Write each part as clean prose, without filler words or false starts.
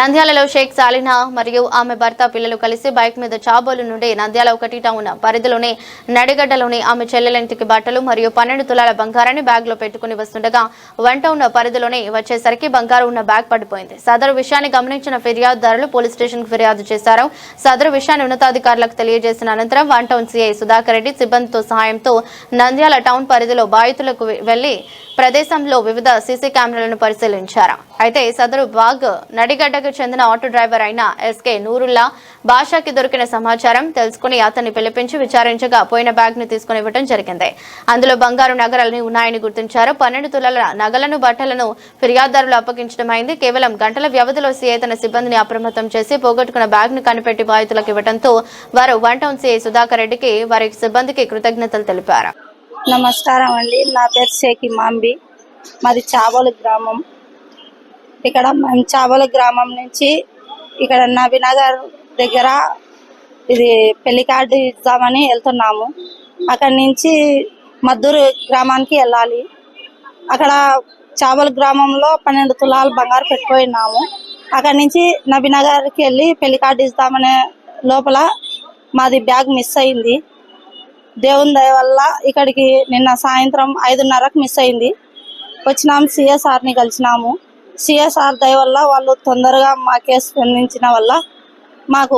నంద్యాలలో షేక్ సాలినా మరియు ఆమె భర్త పిల్లలు కలిసి బైక్ మీద చాబోలు నుండి నంద్యాల 1 టౌన్ పరిధిలోని నడిగడ్డలోని ఆమె చెల్లెలింటికి బట్టలు మరియు 12 తులాల బంగారాన్ని బ్యాగ్ లో పెట్టుకుని వస్తుండగా 1 టౌన్ పరిధిలోని వచ్చేసరికి బంగారు ఉన్న బ్యాగ్ పడిపోయింది. సదరు విషయాన్ని గమనించిన ఫిర్యాదుదారులు పోలీస్ స్టేషన్ కు ఫిర్యాదు చేశారు. సదరు విషయాన్ని ఉన్నతాధికారులకు తెలియజేసిన అనంతరం 1 టౌన్ సిఐ సుధాకర్ రెడ్డి సిబ్బందితో సహాయంతో నంద్యాల టౌన్ పరిధిలో బాధితులకు వెళ్లి ప్రదేశంలో వివిధ సీసీ కెమెరాలను పరిశీలించారు. అయితే సదరు బాగ్ నడిగడ్డకు చెందిన ఆటో డ్రైవర్ అయిన ఎస్కే నూరుల్లా భాషకి దొరికిన సమాచారం తెలుసుకుని అతన్ని పిలిపించి విచారించగా పోయిన బ్యాగ్ ను తీసుకుని ఇవ్వడం జరిగింది. అందులో బంగారు నగరాలు ఉన్నాయని గుర్తించారు. 12 తులాల నగలను బట్టలను ఫిర్యాదుదారులు అప్పగించడమైంది. కేవలం గంటల వ్యవధిలో సీఐ తన సిబ్బందిని అప్రమత్తం చేసి పోగొట్టుకున్న బ్యాగ్ ను కనిపెట్టి బాధితులకు ఇవ్వడంతో వారు 1 టౌన్ సిఐ సుధాకర్ రెడ్డికి వారి సిబ్బందికి కృతజ్ఞతలు తెలిపారు. నమస్కారం అండి. నా పేరు షేక్ మాంబి. మాది చాబోలు గ్రామం. ఇక్కడ మేము చాబోలు గ్రామం నుంచి ఇక్కడ నబీనగర్ దగ్గర ఇది పెళ్లి కార్డు ఇద్దామని వెళ్తున్నాము. అక్కడి నుంచి మద్దూరు గ్రామానికి వెళ్ళాలి. అక్కడ చాబోలు గ్రామంలో 12 తులాలు బంగారు పెట్టుకున్నాము. అక్కడి నుంచి నబీనగర్కి వెళ్ళి పెళ్లి కార్డు ఇద్దామనే లోపల మాది బ్యాగ్ మిస్ అయింది. దేవుని దయ వల్ల ఇక్కడికి నిన్న సాయంత్రం 5:30కు మిస్ అయింది. వచ్చినాము, సిఎస్ఆర్ని కలిసినాము. సిఎస్ఆర్ దయ వల్ల వాళ్ళు తొందరగా మా కేసు స్పందించిన వల్ల మాకు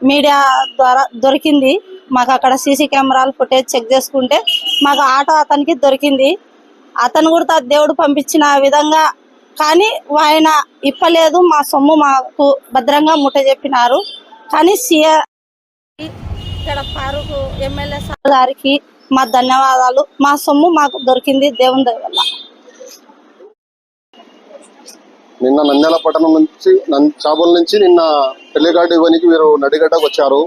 మీడియా ద్వారా దొరికింది. మాకు అక్కడ సీసీ కెమెరాలు ఫుటేజ్ చెక్ చేసుకుంటే మాకు ఆటో అతనికి దొరికింది. అతను కూడా దేవుడు పంపించిన విధంగా కానీ ఆయన ఇప్పలేదు. మా సొమ్ము మాకు భద్రంగా ముట్ట చెప్పినారు. కానీ ఇక్కడ ఫారూక్ ఎమ్మెల్యే సార్ గారికి మా ధన్యవాదాలు. మా సొమ్ము మాకు దొరికింది దేవుని దయ వల్ల. నిన్న నంద్యాల పట్టణం నుంచి చాబోల్ నుంచి నిన్న పెళ్లిగాడు ఇవ్వనికి వీరు నడిగడ్డకు వచ్చారు.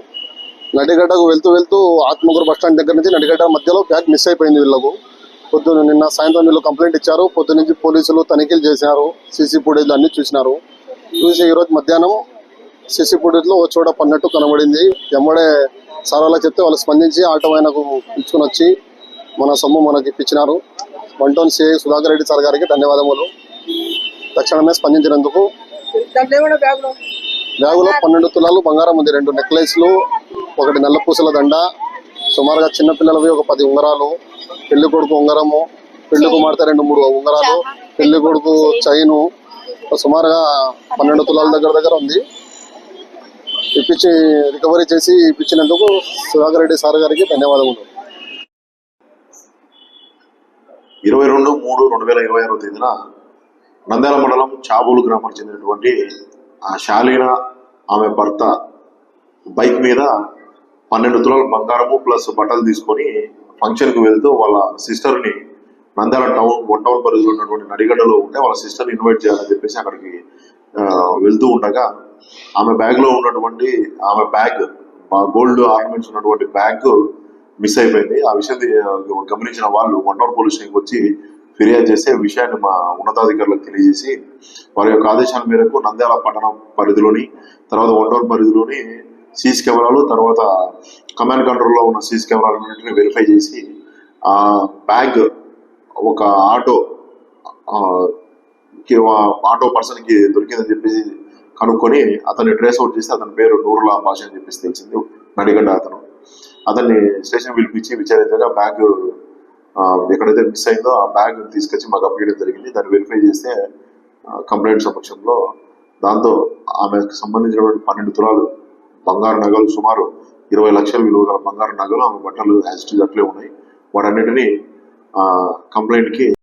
నడిగడ్డకు వెళ్తూ ఆత్మకూరు బస్టాండ్ దగ్గర నుంచి నడిగడ్డ మధ్యలో బ్యాగ్ మిస్ అయిపోయింది వీళ్ళకు. నిన్న సాయంత్రం వీళ్ళు కంప్లైంట్ ఇచ్చారు. పొద్దు నుంచి పోలీసులు తనిఖీలు చేశారు. సీసీ ఫుటేజ్లు అన్ని చూసినారు. చూసి ఈరోజు మధ్యాహ్నం సీసీ ఫుటేజ్లో ఓ చోట పన్నట్టు కనబడింది. ఎమ్మడే సార్ వాళ్ళకి చెప్తే వాళ్ళు స్పందించి ఆటో ఆయనకు పిలుచుకుని వచ్చి మన సొమ్ము మనకి ఇప్పించినారు. 1 town CI Sudhakar Reddy sir గారికి ధన్యవాదములు. తక్షణమే స్పందించినందుకు. బ్యాగులో 12 తులాలు బంగారం ఉంది. 2 నెక్లెస్లు, 1 నల్ల పూసల దండ, సుమారుగా చిన్నపిల్లలవి ఒక 10 ఉంగరాలు, పెళ్లి కొడుకు ఉంగరము, పెళ్లి కుమార్తె 2-3 ఉంగరాలు, పెళ్లి కొడుకు చైను, సుమారుగా 12 తులాల దగ్గర ఉంది. ఇప్పించి రికవరీ చేసి ఇప్పించినందుకు సుధాకర్ రెడ్డి సార్ గారికి ధన్యవాదములు. 22/3/2026 తేదీన నంద్యాల మండలం చాబోలు గ్రామానికి చెందినటువంటి శాలీనా ఆమె భర్త బైక్ మీద 12 తులాల బంగారము ప్లస్ బట్టలు తీసుకొని ఫంక్షన్కి వెళ్తూ వాళ్ళ సిస్టర్ని నంద్యాల టౌన్ 1 టౌన్ పరిధిలో ఉన్నటువంటి నడిగడ్డలో ఉంటే వాళ్ళ సిస్టర్ని ఇన్వైట్ చేయాలని చెప్పేసి అక్కడికి వెళ్తూ ఉండగా ఆమె బ్యాగ్లో ఉన్నటువంటి ఆమె బ్యాగ్ గోల్డ్ ఆర్నమెంట్స్ ఉన్నటువంటి బ్యాగ్ మిస్ అయిపోయింది. ఆ విషయాన్ని గమనించిన వాళ్ళు 1 టౌన్ పోలీస్ స్టేషన్కి వచ్చి ఫిర్యాదు చేస్తే విషయాన్ని మా ఉన్నతాధికారులకు తెలియజేసి వారి యొక్క ఆదేశాల మేరకు నంద్యాల పట్టణం పరిధిలోని తర్వాత 1 టౌన్ పరిధిలోని సీసీ కెమెరాలు తర్వాత కమాండ్ కంట్రోల్లో ఉన్న సీసీ కెమెరాలన్నింటినీ వెరిఫై చేసి ఆ బ్యాగ్ ఒక ఆటో పర్సన్కి దొరికిందని చెప్పేసి కనుక్కొని అతన్ని ట్రేస్ అవుట్ చేసి అతని పేరు నూరుల్లా భాష అని చెప్పేసి తెలిసింది. నడిగడ్డ అతన్ని స్టేషన్ పిలిపించి విచారించగా బ్యాగ్ ఎక్కడైతే మిస్ అయిందో ఆ బ్యాగ్ తీసుకొచ్చి మాకు అప్పగించడం జరిగింది. దాన్ని వెరిఫై చేస్తే కంప్లైంట్ సమక్షంలో దాంతో ఆమెకు సంబంధించినటువంటి 12 తులాలు బంగారు నగలు సుమారు 20 లక్షల విలువ గల బంగారు నగలు ఆమె బట్టలు యాజ్ ఇట్ ఈజ్ అట్లే ఉన్నాయి. వాటన్నిటినీ కంప్లైంట్కి